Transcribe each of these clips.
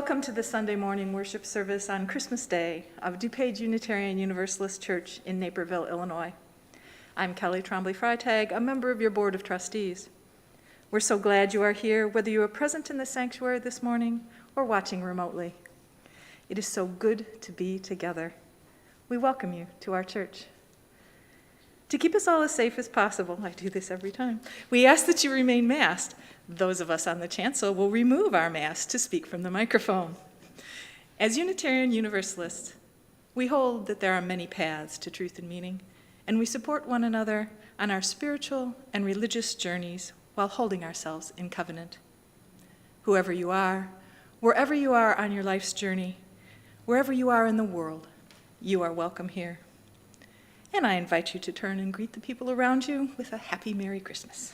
Welcome to the Sunday morning worship service on Christmas Day of DuPage Unitarian Universalist Church in Naperville, Illinois. I'm Kelly Trombley-Freitag, a member of your Board of Trustees. We're so glad you are here, whether you are present in the sanctuary this morning or watching remotely. It is so good to be together. We welcome you to our church. To keep us all as safe as possible, I do this every time, we ask that you remain masked. Those of us on the chancel will remove our masks to speak from the microphone. As Unitarian Universalists, we hold that there are many paths to truth and meaning, and we support one another on our spiritual and religious journeys while holding ourselves in covenant. Whoever you are, wherever you are on your life's journey, wherever you are in the world, you are welcome here. And I invite you to turn and greet the people around you with a happy Merry Christmas.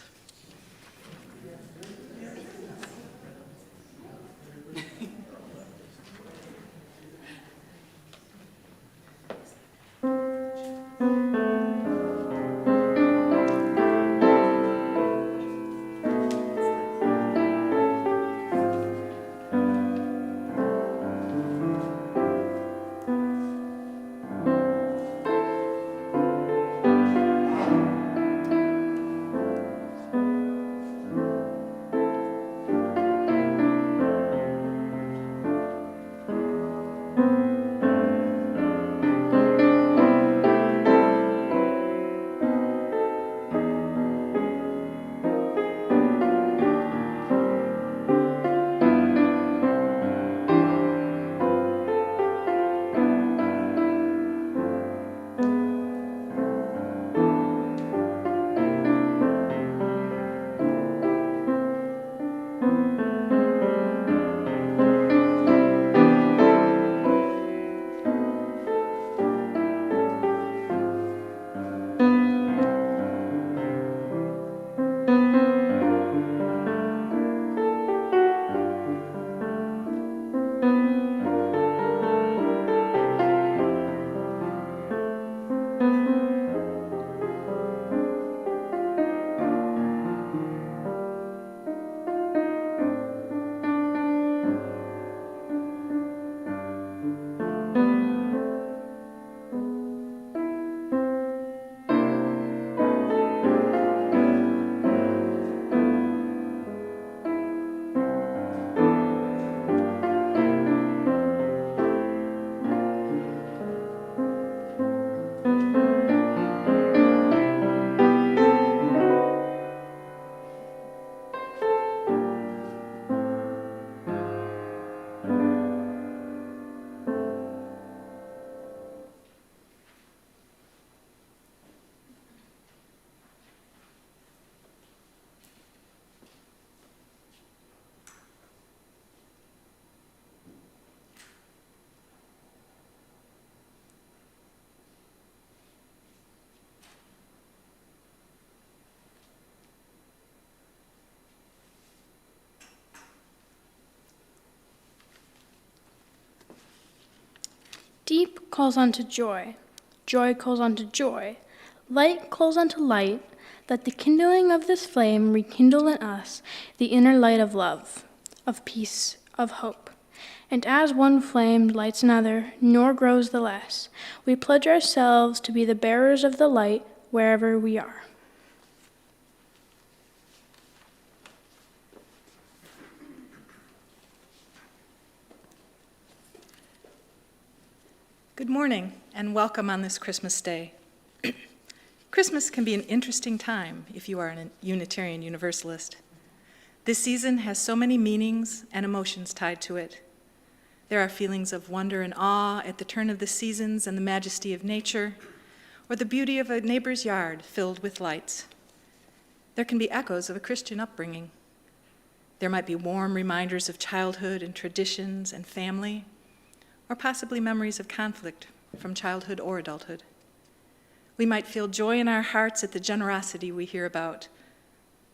Deep calls unto joy, joy calls unto joy, light calls unto light, that the kindling of this flame rekindle in us the inner light of love, of peace, of hope. And as one flame lights another, nor grows the less, we pledge ourselves to be the bearers of the light wherever we are. Good morning and welcome on this Christmas Day. Christmas can be an interesting time if you are a Unitarian Universalist. This season has so many meanings and emotions tied to it. There are feelings of wonder and awe at the turn of the seasons and the majesty of nature, or the beauty of a neighbor's yard filled with lights. There can be echoes of a Christian upbringing. There might be warm reminders of childhood and traditions and family, or possibly memories of conflict from childhood or adulthood. We might feel joy in our hearts at the generosity we hear about.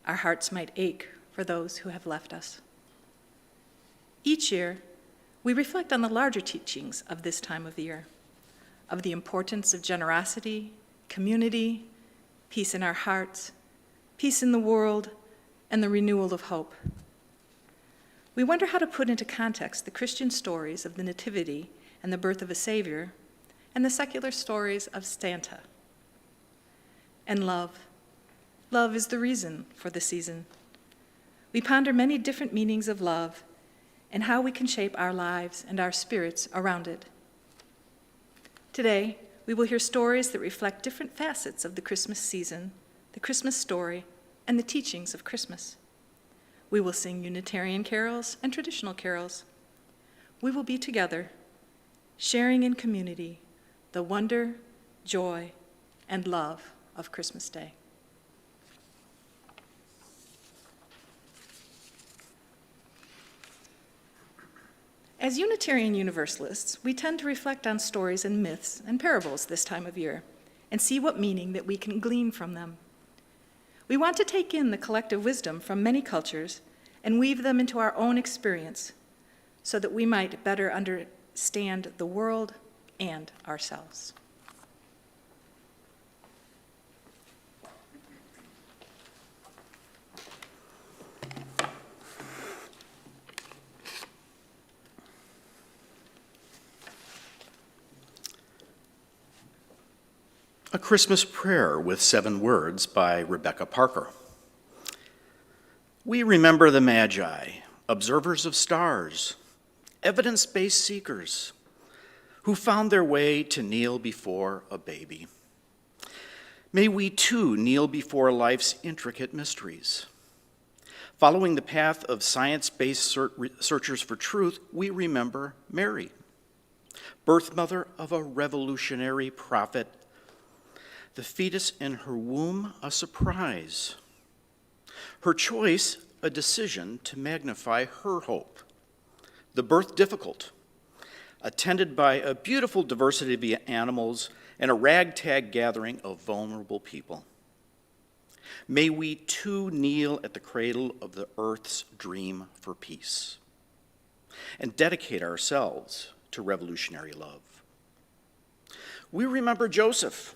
Our hearts might ache for those who have left us. Each year, we reflect on the larger teachings of this time of the year, of the importance of generosity, community, peace in our hearts, peace in the world, and the renewal of hope. We wonder how to put into context the Christian stories of the Nativity and the birth of a Savior, and the secular stories of Santa. And love. Love is the reason for the season. We ponder many different meanings of love and how we can shape our lives and our spirits around it. Today, we will hear stories that reflect different facets of the Christmas season, the Christmas story, and the teachings of Christmas. We will sing Unitarian carols and traditional carols. We will be together, sharing in community the wonder, joy, and love of Christmas Day. As Unitarian Universalists, we tend to reflect on stories and myths and parables this time of year and see what meaning that we can glean from them. We want to take in the collective wisdom from many cultures and weave them into our own experience so that we might better understand the world and ourselves. A Christmas Prayer with 7 Words by Rebecca Parker. We remember the Magi, observers of stars, evidence-based seekers, who found their way to kneel before a baby. May we too kneel before life's intricate mysteries. Following the path of science-based searchers for truth, we remember Mary, birth mother of a revolutionary prophet, the fetus in her womb a surprise, her choice a decision to magnify her hope, the birth difficult, attended by a beautiful diversity of animals and a ragtag gathering of vulnerable people. May we too kneel at the cradle of the earth's dream for peace and dedicate ourselves to revolutionary love. We remember Joseph,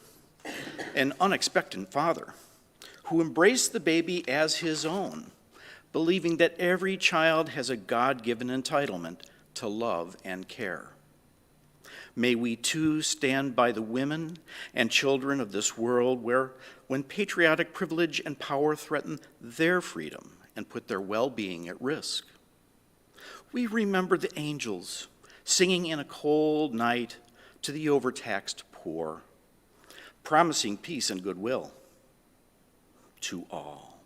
an unexpected father, who embraced the baby as his own, believing that every child has a God-given entitlement to love and care. May we too stand by the women and children of this world when patriotic privilege and power threaten their freedom and put their well-being at risk. We remember the angels singing in a cold night to the overtaxed poor, promising peace and goodwill to all.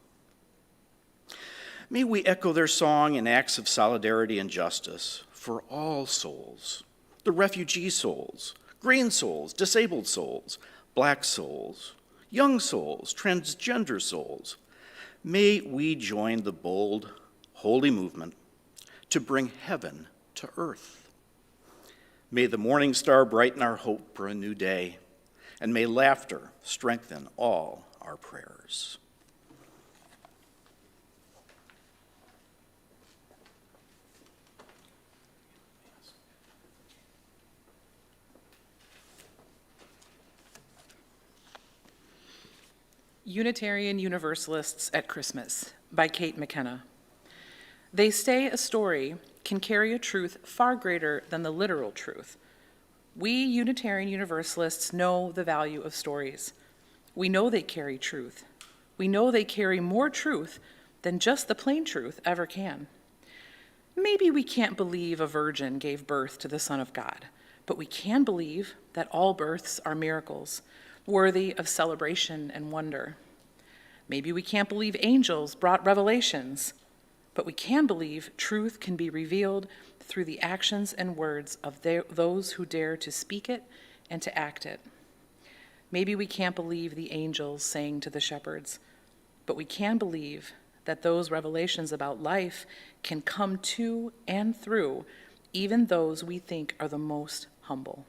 May we echo their song in acts of solidarity and justice for all souls, the refugee souls, green souls, disabled souls, black souls, young souls, transgender souls. May we join the bold, holy movement to bring heaven to earth. May the morning star brighten our hope for a new day, and may laughter strengthen all our prayers. Unitarian Universalists at Christmas by Kate McKenna. They say a story can carry a truth far greater than the literal truth. We Unitarian Universalists know the value of stories. We know they carry truth. We know they carry more truth than just the plain truth ever can. Maybe we can't believe a virgin gave birth to the Son of God, but we can believe that all births are miracles, worthy of celebration and wonder. Maybe we can't believe angels brought revelations, but we can believe truth can be revealed through the actions and words of those who dare to speak it and to act it. Maybe we can't believe the angels sang to the shepherds, but we can believe that those revelations about life can come to and through even those we think are the most humble.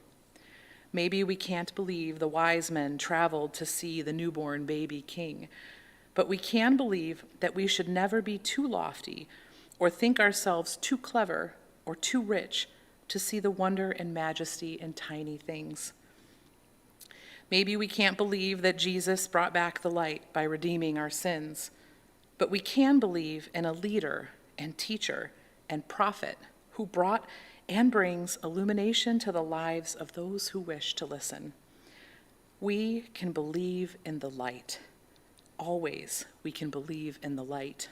Maybe we can't believe the wise men traveled to see the newborn baby king, but we can believe that we should never be too lofty or think ourselves too clever or too rich to see the wonder and majesty in tiny things. Maybe we can't believe that Jesus brought back the light by redeeming our sins, but we can believe in a leader and teacher and prophet who brought and brings illumination to the lives of those who wish to listen. We can believe in the light. Always we can believe in the light.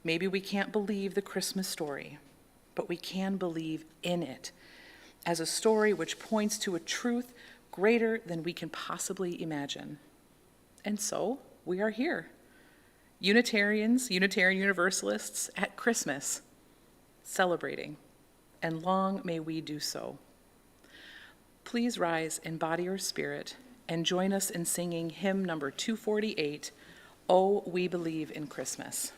Maybe we can't believe the Christmas story, but we can believe in it as a story which points to a truth greater than we can possibly imagine. And so we are here, Unitarians, Unitarian Universalists at Christmas, celebrating, and long may we do so. Please rise in body or spirit and join us in singing hymn number 248, "Oh, We Believe in Christmas."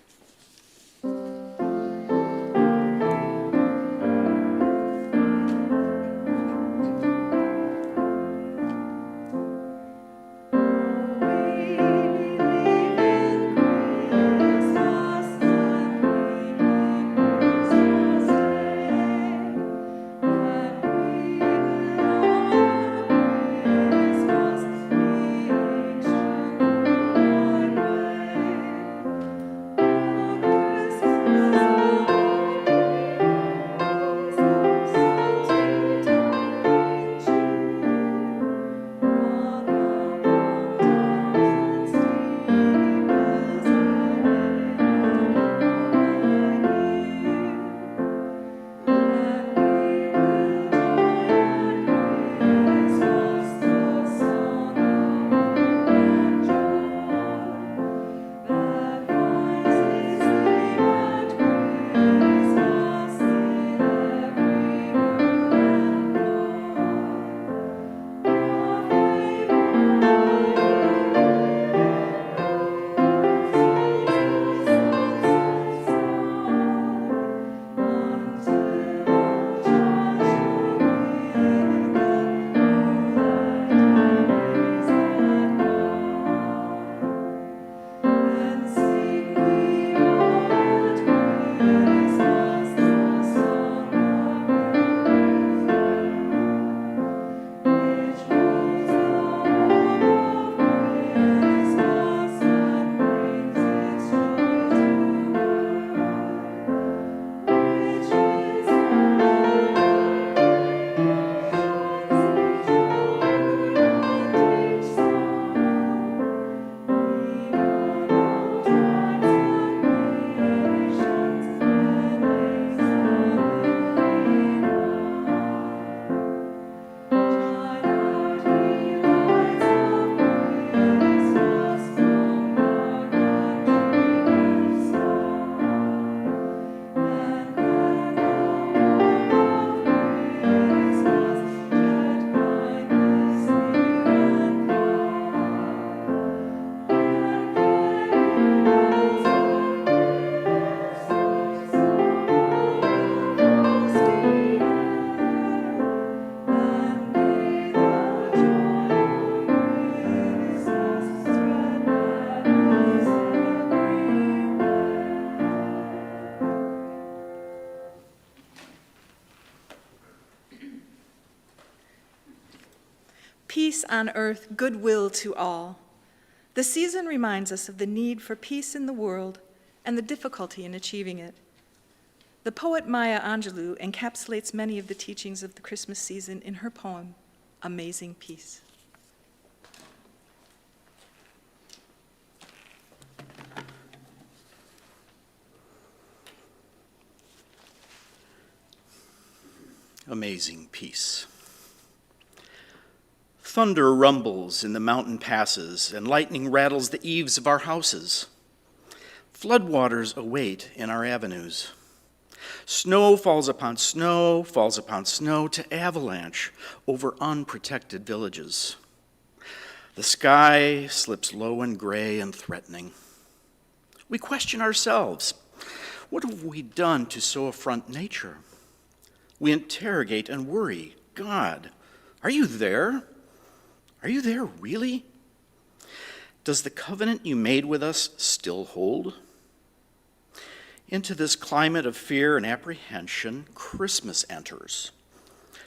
Peace on earth, goodwill to all. The season reminds us of the need for peace in the world and the difficulty in achieving it. The poet Maya Angelou encapsulates many of the teachings of the Christmas season in her poem, Amazing Peace. Amazing peace. Thunder rumbles in the mountain passes, and lightning rattles the eaves of our houses. Floodwaters await in our avenues. Snow falls upon snow, to avalanche over unprotected villages. The sky slips low and gray and threatening. We question ourselves. What have we done to so affront nature? We interrogate and worry. God, are you there? Are you there really? Does the covenant you made with us still hold? Into this climate of fear and apprehension, Christmas enters.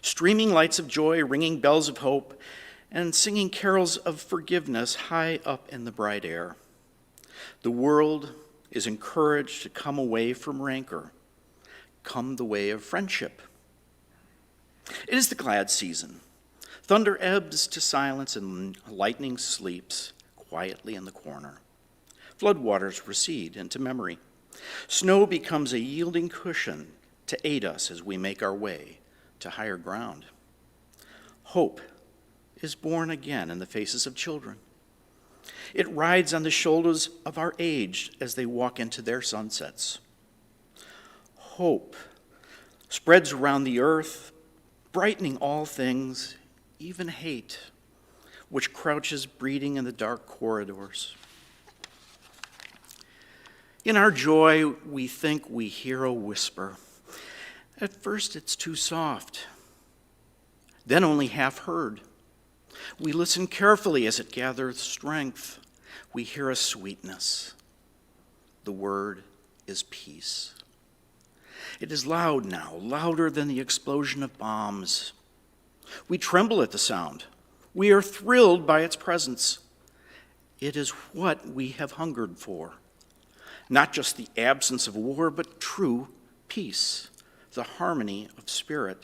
Streaming lights of joy, ringing bells of hope, and singing carols of forgiveness high up in the bright air. The world is encouraged to come away from rancor, come the way of friendship. It is the glad season. Thunder ebbs to silence and lightning sleeps quietly in the corner. Floodwaters recede into memory. Snow becomes a yielding cushion to aid us as we make our way to higher ground. Hope is born again in the faces of children. It rides on the shoulders of our aged as they walk into their sunsets. Hope spreads around the earth, brightening all things, even hate, which crouches breeding in the dark corridors. In our joy, we think we hear a whisper. At first, it's too soft, then only half heard. We listen carefully as it gathers strength. We hear a sweetness. The word is peace. It is loud now, louder than the explosion of bombs. We tremble at the sound. We are thrilled by its presence. It is what we have hungered for. Not just the absence of war, but true peace, the harmony of spirit,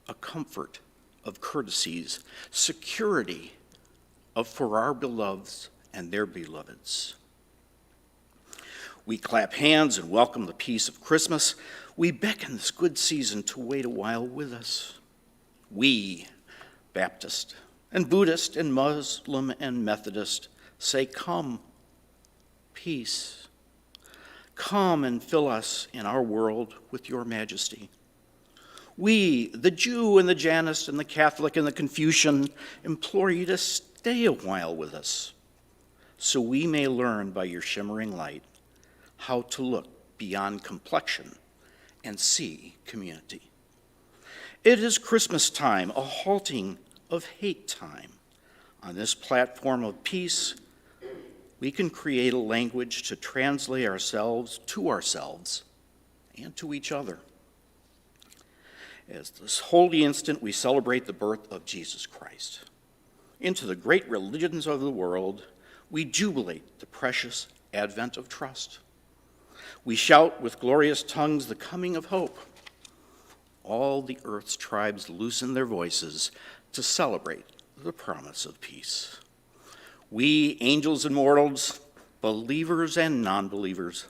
a comfort of courtesies, security for our beloveds and their beloveds. We clap hands and welcome the peace of Christmas. We beckon this good season to wait a while with us. We, Baptist and Buddhist and Muslim and Methodist, say, come, peace. Come and fill us in our world with your majesty. We, the Jew and the Janist and the Catholic and the Confucian, implore you to stay a while with us so we may learn by your shimmering light how to look beyond complexion and see community. It is Christmas time, a halting of hate time. On this platform of peace, we can create a language to translate ourselves and to each other. As this holy instant, we celebrate the birth of Jesus Christ. Into the great religions of the world, we jubilate the precious advent of trust. We shout with glorious tongues the coming of hope. All the earth's tribes loosen their voices to celebrate the promise of peace. We, angels and mortals, believers and non-believers,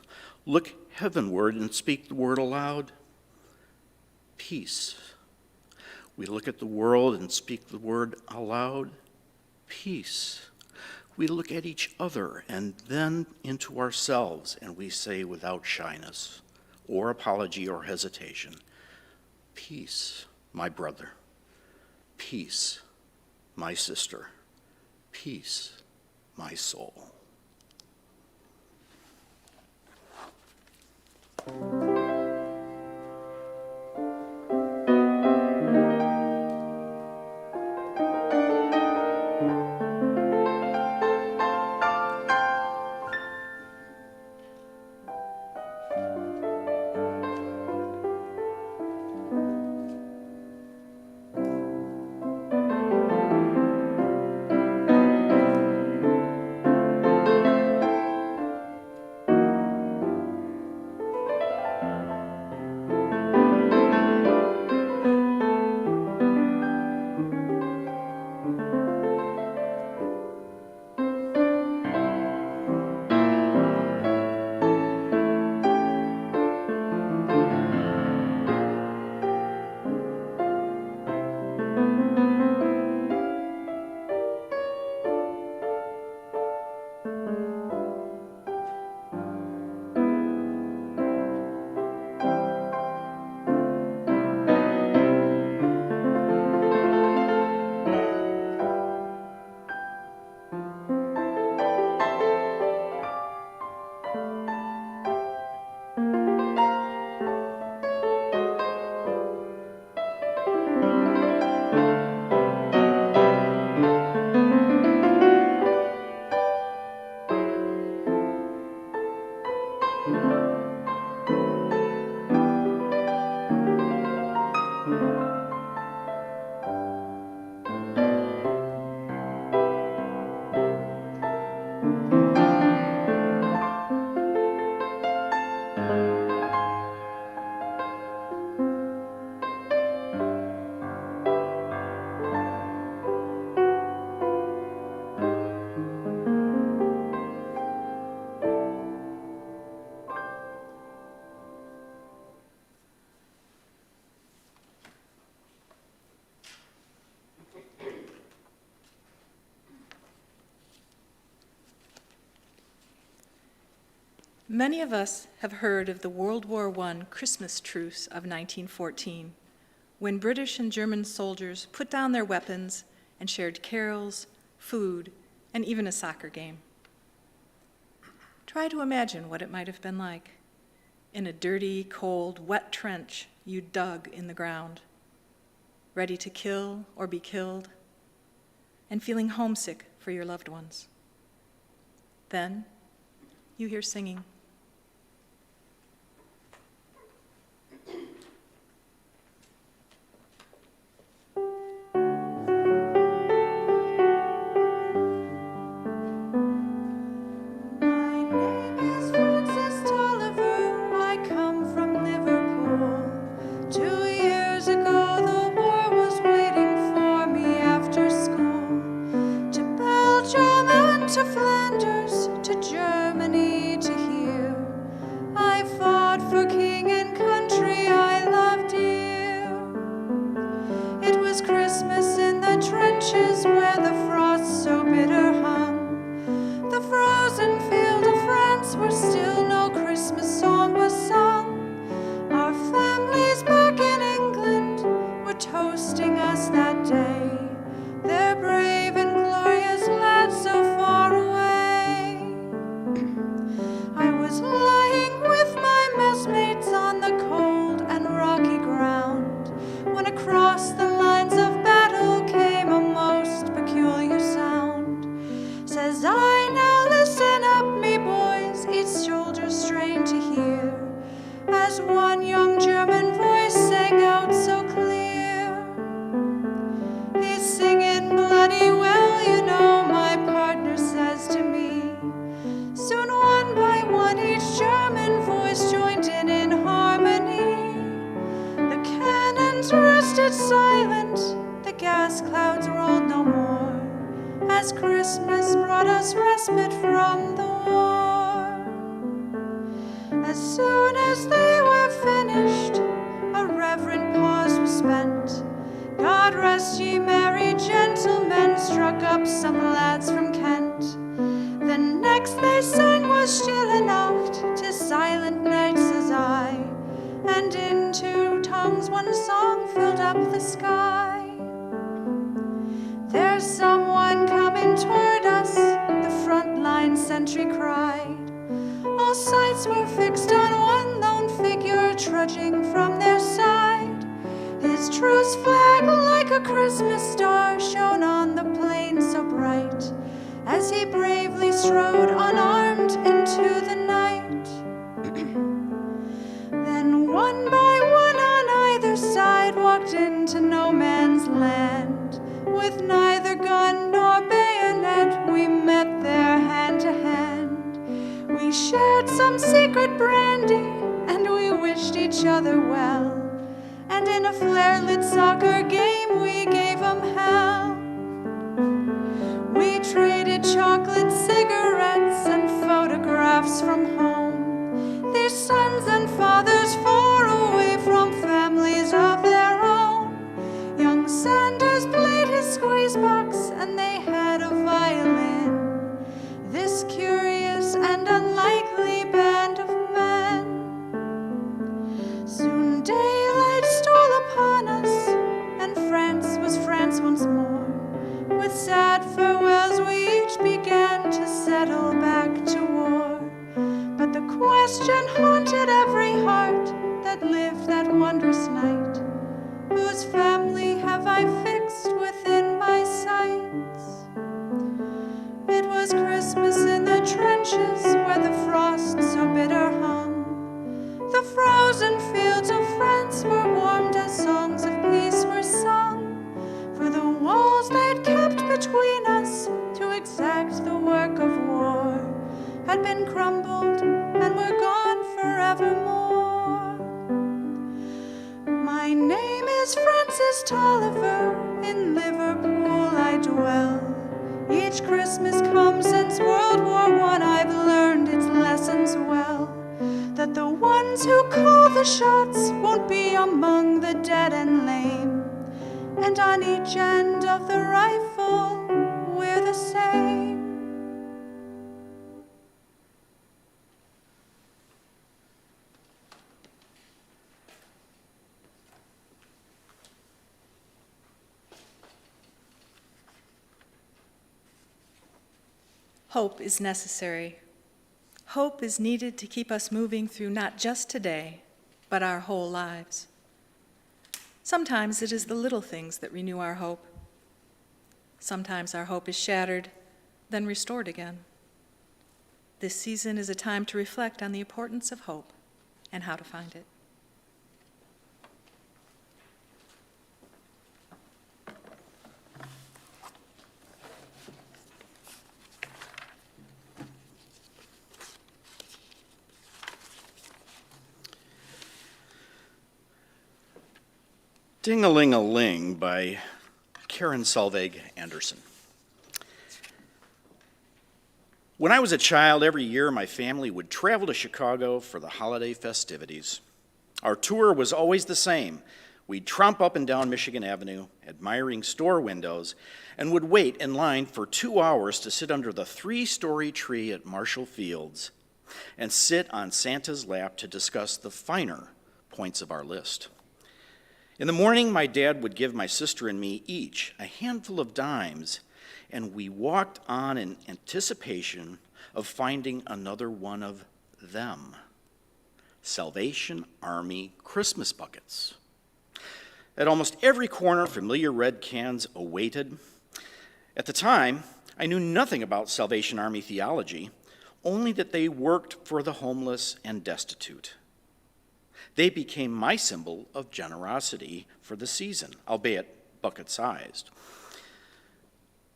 look heavenward and speak the word aloud. Peace. We look at the world and speak the word aloud. Peace. We look at each other and then into ourselves, and we say without shyness or apology or hesitation, peace, my brother. Peace, my sister. Peace, my soul. Many of us have heard of the World War I Christmas truce of 1914, when British and German soldiers put down their weapons and shared carols, food, and even a soccer game. Try to imagine what it might have been like in a dirty, cold, wet trench you dug in the ground, ready to kill or be killed, and feeling homesick for your loved ones. Then you hear singing. To Flanders, to Germany, to here, I fought for king and country I loved dear. It was Christmas in the trenches where the frost so bitter hung. The frozen field of France where still no Christmas song was sung. Our families back in England were toasting us that day. They're brave and glorious lads so far away. I was lying with my messmates on the cold and rocky ground when across the lines of battle came a most peculiar sound. Says I, now listen up, me boys, each shoulder strained to hear, as one young German voice sang out so clear. He's singing bloody well, you know, my partner says to me. Soon one by one each German voice joined in harmony. The cannons rested silent, the gas clouds rolled no more, as Christmas brought us respite from the war. As soon as they were finished, a reverent pause was spent. God rest ye merry gentlemen, struck up some lads from Kent. The next they sang was Stille Nacht, 'tis silent night, says I, and in two tongues one song filled up the sky. There's someone coming toward us, the front line sentry cried. All sights were fixed on one lone figure trudging from their side. His truce flag like a Christmas star shone on the plain so bright, as he bravely strode unarmed into the night. Then one by one on either side walked into no man's land. With neither gun nor bayonet we met there hand to hand. We shared some secret brandy and we wished each other well. And in a flare-lit soccer game we gave 'em hell. We traded chocolate, cigarettes, and photographs from home. Their sons and fathers far away from families of their own. Young Sanders played his squeeze box and they had a violin. This curious and unlikely band of men. Soon daylight stole upon us, and France was France once more. With sad farewells we each began to settle back to war. But the question haunted every heart that lived that wondrous night: whose family have I fixed within my sights? It was Christmas in the trenches where the frost so bitter hung. The frozen fields of France were warmed as songs of peace were sung. For the walls they'd kept between us to exact the work of war had been crumbled and were gone forevermore. My name is Francis Tolliver, in Liverpool I dwell. Each Christmas come since World War I, I've learned its lessons well. That the ones who call the shots won't be among the dead and lame. And on each end of the rifle, we're the same. Hope is necessary. Hope is needed to keep us moving through not just today, but our whole lives. Sometimes it is the little things that renew our hope. Sometimes our hope is shattered, then restored again. This season is a time to reflect on the importance of hope and how to find it. Ding-a-ling-a-ling by Karen Solveig Anderson. When I was a child, every year my family would travel to Chicago for the holiday festivities. Our tour was always the same. We'd tromp up and down Michigan Avenue, admiring store windows, and would wait in line for 2 hours to sit under the 3-story tree at Marshall Fields and sit on Santa's lap to discuss the finer points of our list. In the morning, my dad would give my sister and me each a handful of dimes, and we walked on in anticipation of finding another one of them. Salvation Army Christmas buckets. At almost every corner, familiar red cans awaited. At the time, I knew nothing about Salvation Army theology, only that they worked for the homeless and destitute. They became my symbol of generosity for the season, albeit bucket-sized.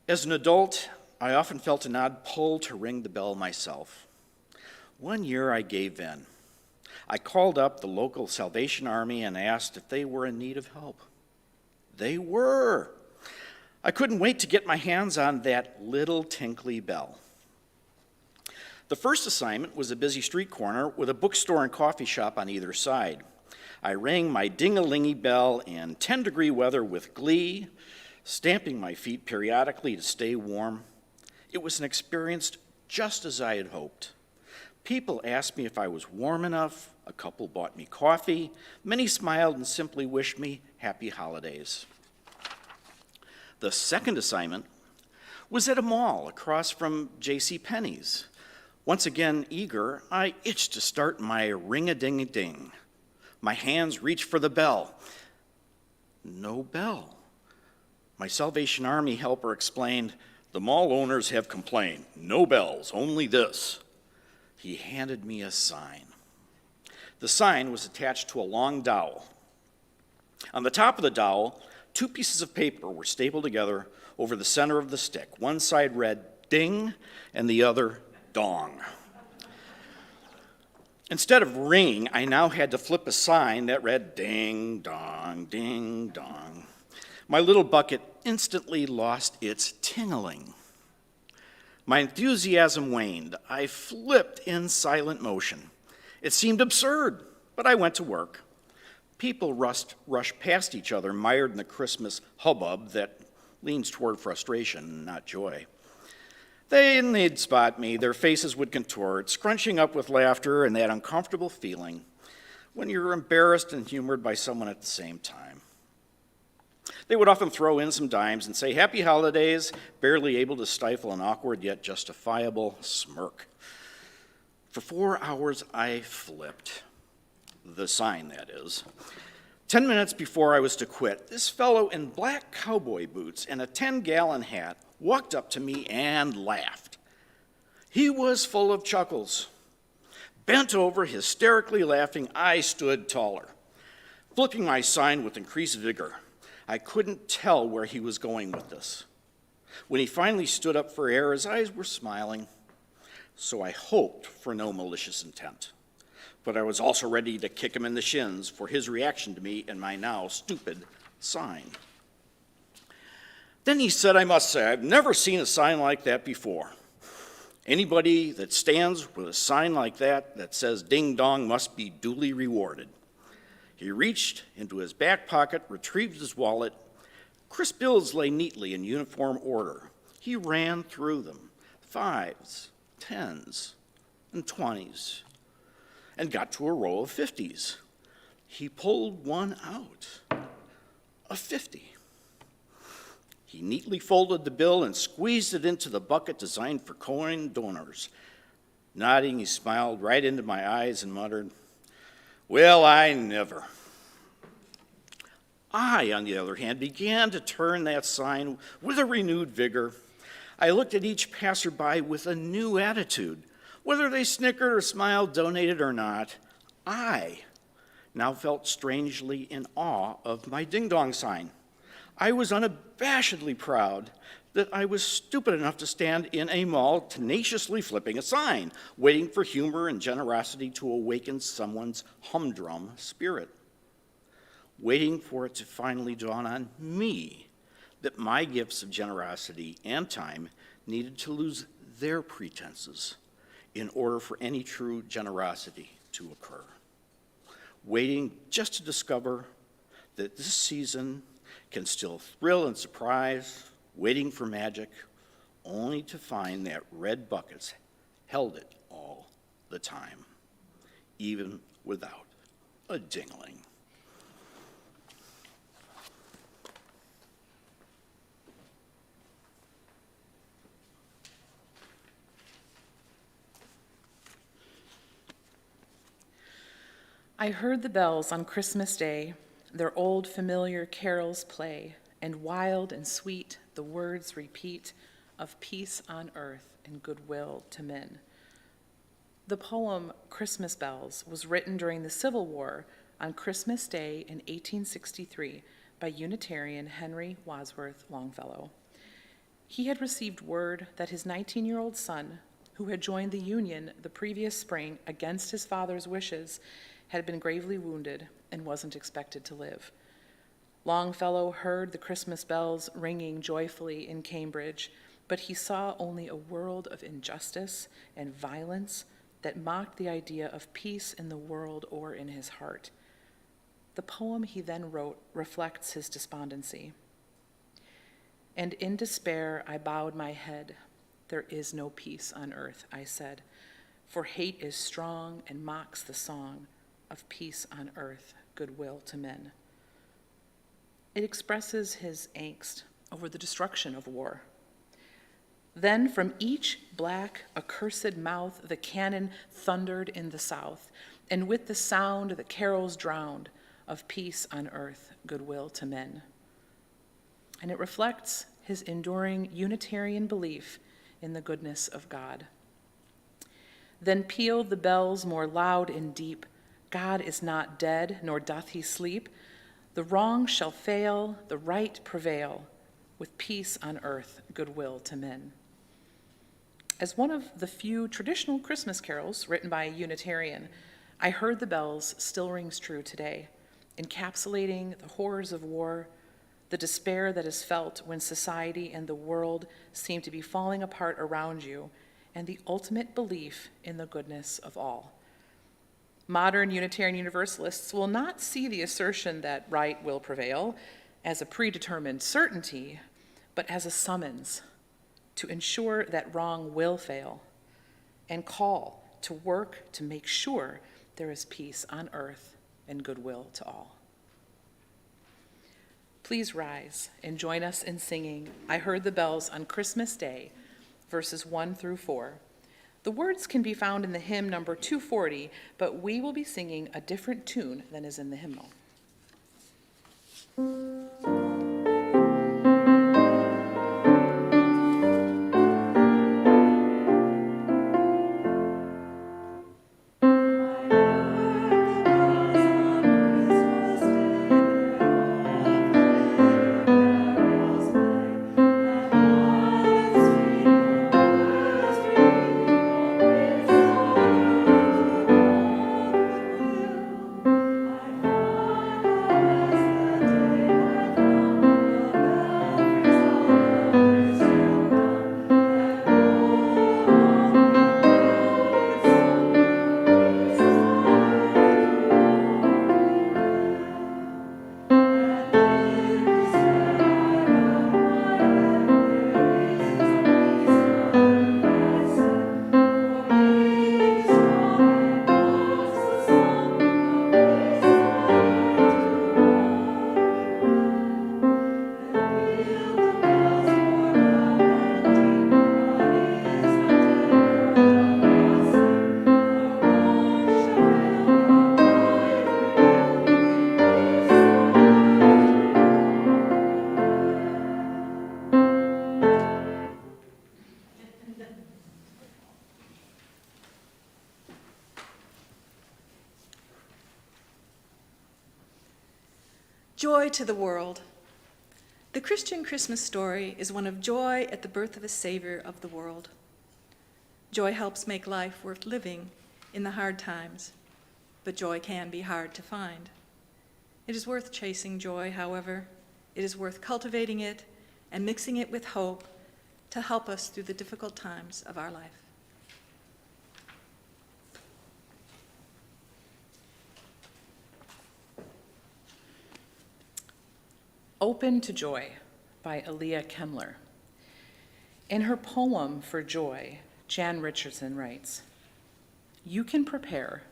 As an adult, I often felt an odd pull to ring the bell myself. One year I gave in. I called up the local Salvation Army and asked if they were in need of help. They were. I couldn't wait to get my hands on that little tinkly bell. The first assignment was a busy street corner with a bookstore and coffee shop on either side. I rang my ding-a-lingy bell in 10-degree weather with glee, stamping my feet periodically to stay warm. It was an experience just as I had hoped. People asked me if I was warm enough. A couple bought me coffee. Many smiled and simply wished me happy holidays. The second assignment was at a mall across from J.C. Penney's. Once again eager, I itched to start my ring-a-ding-a-ding. My hands reached for the bell. No bell. My Salvation Army helper explained, "The mall owners have complained. No bells, only this." He handed me a sign. The sign was attached to a long dowel. On the top of the dowel, 2 pieces of paper were stapled together over the center of the stick. One side read ding and the other dong. Instead of ringing, I now had to flip a sign that read ding dong, ding dong. My little bucket instantly lost its tingling. My enthusiasm waned. I flipped in silent motion. It seemed absurd, but I went to work. People rushed past each other, mired in the Christmas hubbub that leans toward frustration, not joy. They'd spot me, their faces would contort, scrunching up with laughter and that uncomfortable feeling when you're embarrassed and humored by someone at the same time. They would often throw in some dimes and say, "Happy holidays," barely able to stifle an awkward yet justifiable smirk. For 4 hours, I flipped. The sign, that is. 10 minutes before I was to quit, this fellow in black cowboy boots and a 10-gallon hat walked up to me and laughed. He was full of chuckles. Bent over, hysterically laughing, I stood taller, flipping my sign with increased vigor. I couldn't tell where he was going with this. When he finally stood up for air, his eyes were smiling, so I hoped for no malicious intent. But I was also ready to kick him in the shins for his reaction to me and my now stupid sign. Then he said, "I must say, I've never seen a sign like that before. Anybody that stands with a sign like that says ding dong must be duly rewarded." He reached into his back pocket, retrieved his wallet. Crisp bills lay neatly in uniform order. He ran through them, 5s, 10s, and 20s, and got to a row of 50s. He pulled one out, a 50. He neatly folded the bill and squeezed it into the bucket designed for coin donors. Nodding, he smiled right into my eyes and muttered, "Well, I never." I, on the other hand, began to turn that sign with a renewed vigor. I looked at each passerby with a new attitude. Whether they snickered or smiled, donated or not, I now felt strangely in awe of my ding-dong sign. I was unabashedly proud that I was stupid enough to stand in a mall tenaciously flipping a sign, waiting for humor and generosity to awaken someone's humdrum spirit. Waiting for it to finally dawn on me that my gifts of generosity and time needed to lose their pretenses in order for any true generosity to occur. Waiting just to discover that this season can still thrill and surprise, waiting for magic, only to find that red buckets held it all the time, even without a dingling. I heard the bells on Christmas Day, their old familiar carols play, and wild and sweet the words repeat of peace on earth and goodwill to men. The poem Christmas Bells was written during the Civil War on Christmas Day in 1863 by Unitarian Henry Wadsworth Longfellow. He had received word that his 19-year-old son, who had joined the Union the previous spring against his father's wishes, had been gravely wounded and wasn't expected to live. Longfellow heard the Christmas bells ringing joyfully in Cambridge, but he saw only a world of injustice and violence that mocked the idea of peace in the world or in his heart. The poem he then wrote reflects his despondency. "And in despair I bowed my head. There is no peace on earth, I said, for hate is strong and mocks the song of peace on earth, goodwill to men." It expresses his angst over the destruction of war. Then from each black, accursed mouth the cannon thundered in the south, and with the sound the carols drowned of peace on earth, goodwill to men. And it reflects his enduring Unitarian belief in the goodness of God. Then pealed the bells more loud and deep. God is not dead, nor doth he sleep. The wrong shall fail, the right prevail, with peace on earth, goodwill to men. As one of the few traditional Christmas carols written by a Unitarian, I Heard the Bells still rings true today, encapsulating the horrors of war, the despair that is felt when society and the world seem to be falling apart around you, and the ultimate belief in the goodness of all. Modern Unitarian Universalists will not see the assertion that right will prevail as a predetermined certainty, but as a summons to ensure that wrong will fail, and call to work to make sure there is peace on earth and goodwill to all. Please rise and join us in singing I Heard the Bells on Christmas Day, verses 1 through 4. The words can be found in the hymn number 240, but we will be singing a different tune than is in the hymnal. Joy to the world. The Christian Christmas story is one of joy at the birth of a Savior of the world. Joy helps make life worth living in the hard times, but joy can be hard to find. It is worth chasing joy, however. It is worth cultivating it and mixing it with hope to help us through the difficult times of our life. Open to Joy by Aaliyah Kemmler. In her poem for Joy, Jan Richardson writes, "You can prepare,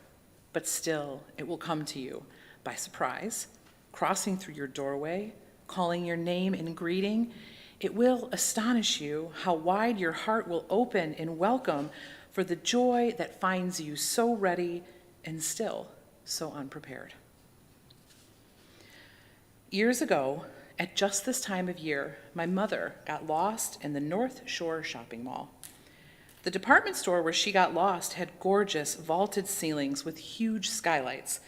but still it will come to you by surprise, crossing through your doorway, calling your name in greeting. It will astonish you how wide your heart will open in welcome for the joy that finds you so ready and still so unprepared." Years ago, at just this time of year, my mother got lost in the North Shore shopping mall. The department store where she got lost had gorgeous vaulted ceilings with huge skylights.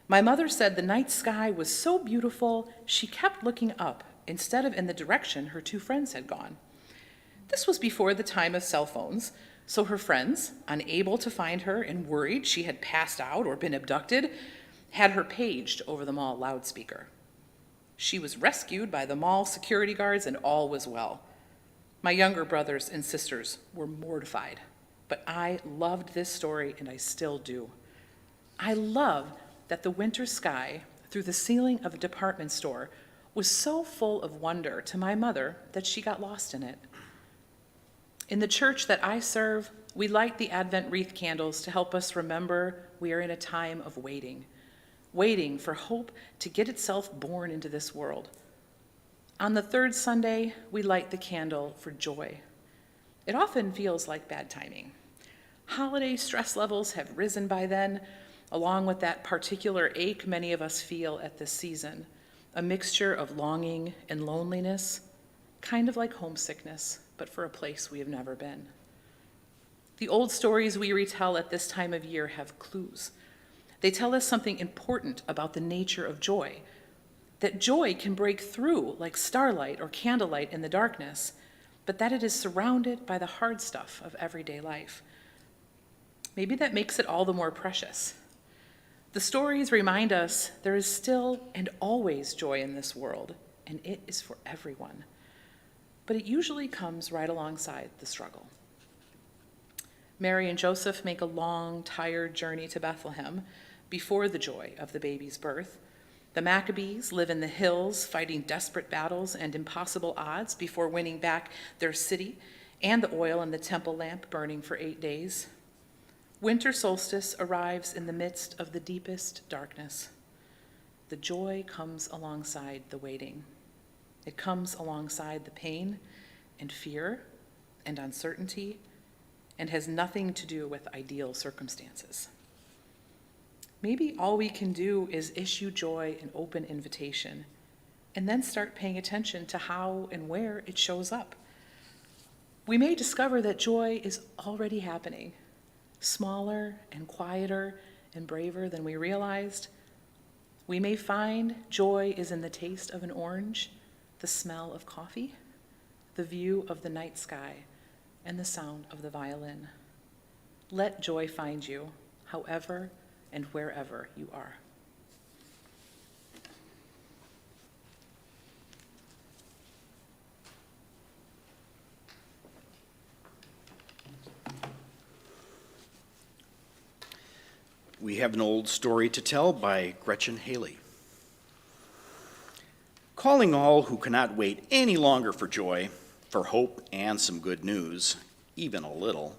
My mother said the night sky was so beautiful, she kept looking up instead of in the direction her two friends had gone. This was before the time of cell phones, so her friends, unable to find her and worried she had passed out or been abducted, had her paged over the mall loudspeaker. She was rescued by the mall security guards and all was well. My younger brothers and sisters were mortified, but I loved this story and I still do. I love that the winter sky through the ceiling of a department store was so full of wonder to my mother that she got lost in it. In the church that I serve, we light the Advent wreath candles to help us remember we are in a time of waiting for hope to get itself born into this world. On the third Sunday, we light the candle for joy. It often feels like bad timing. Holiday stress levels have risen by then, along with that particular ache many of us feel at this season, a mixture of longing and loneliness, kind of like homesickness, but for a place we have never been. The old stories we retell at this time of year have clues. They tell us something important about the nature of joy, that joy can break through like starlight or candlelight in the darkness, but that it is surrounded by the hard stuff of everyday life. Maybe that makes it all the more precious. The stories remind us there is still and always joy in this world, and it is for everyone. But it usually comes right alongside the struggle. Mary and Joseph make a long, tired journey to Bethlehem before the joy of the baby's birth. The Maccabees live in the hills, fighting desperate battles and impossible odds before winning back their city and the oil in the temple lamp burning for 8 days. Winter solstice arrives in the midst of the deepest darkness. The joy comes alongside the waiting. It comes alongside the pain and fear and uncertainty and has nothing to do with ideal circumstances. Maybe all we can do is issue joy an open invitation and then start paying attention to how and where it shows up. We may discover that joy is already happening, smaller and quieter and braver than we realized. We may find joy is in the taste of an orange, the smell of coffee, the view of the night sky, and the sound of the violin. Let joy find you, however and wherever you are. We have an old story to tell by Gretchen Haley. Calling all who cannot wait any longer for joy, for hope and some good news, even a little.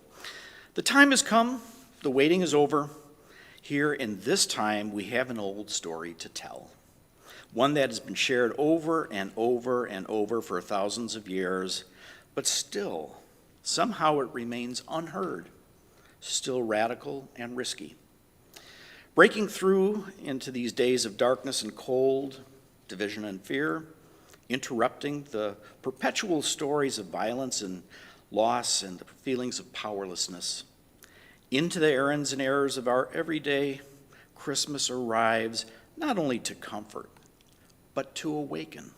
The time has come, the waiting is over. Here in this time, we have an old story to tell, one that has been shared over and over and over for thousands of years, but still, somehow it remains unheard, still radical and risky. Breaking through into these days of darkness and cold, division and fear, interrupting the perpetual stories of violence and loss and the feelings of powerlessness. Into the errands and errors of our everyday, Christmas arrives not only to comfort, but to awaken,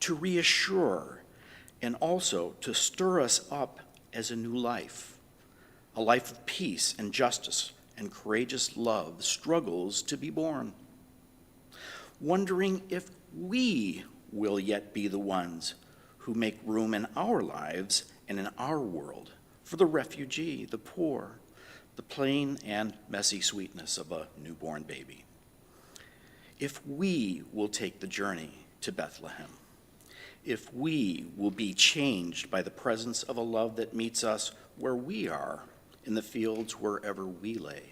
to reassure, and also to stir us up as a new life. A life of peace and justice and courageous love struggles to be born. Wondering if we will yet be the ones who make room in our lives and in our world for the refugee, the poor, the plain and messy sweetness of a newborn baby. If we will take the journey to Bethlehem, if we will be changed by the presence of a love that meets us where we are, in the fields wherever we lay,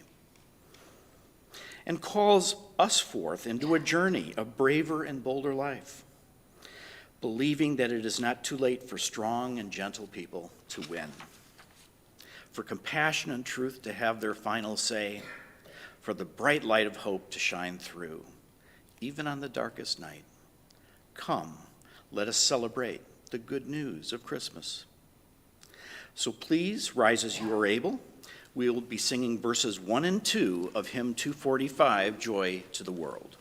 and calls us forth into a journey of braver and bolder life, believing that it is not too late for strong and gentle people to win, for compassion and truth to have their final say, for the bright light of hope to shine through, even on the darkest night. Come, let us celebrate the good news of Christmas. So please rise as you are able. We will be singing verses 1 and 2 of hymn 245, Joy to the World.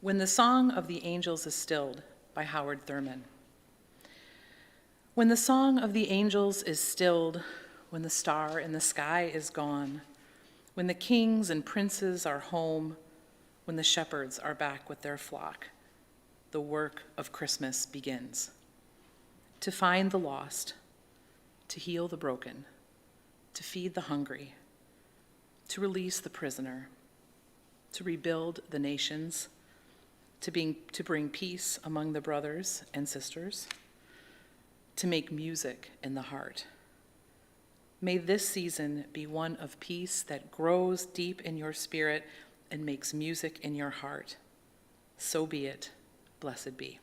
When the Song of the Angels is Stilled by Howard Thurman. When the song of the angels is stilled, when the star in the sky is gone, when the kings and princes are home, when the shepherds are back with their flock, the work of Christmas begins. To find the lost, to heal the broken, to feed the hungry, to release the prisoner, to rebuild the nations, to bring peace among the brothers and sisters, to make music in the heart. May this season be one of peace that grows deep in your spirit and makes music in your heart. So be it. Blessed be.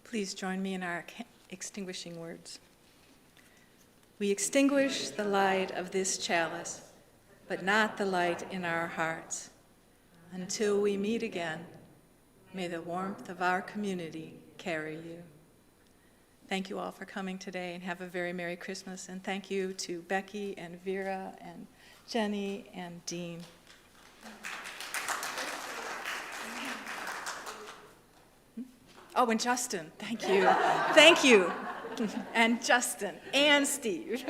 Please join me in our extinguishing words. We extinguish the light of this chalice, but not the light in our hearts. Until we meet again, may the warmth of our community carry you. Thank you all for coming today, and have a very Merry Christmas. And thank you to Becky and Vera and Jenny and Dean. Oh, and Justin, thank you. Thank you. and Justin, and Steve.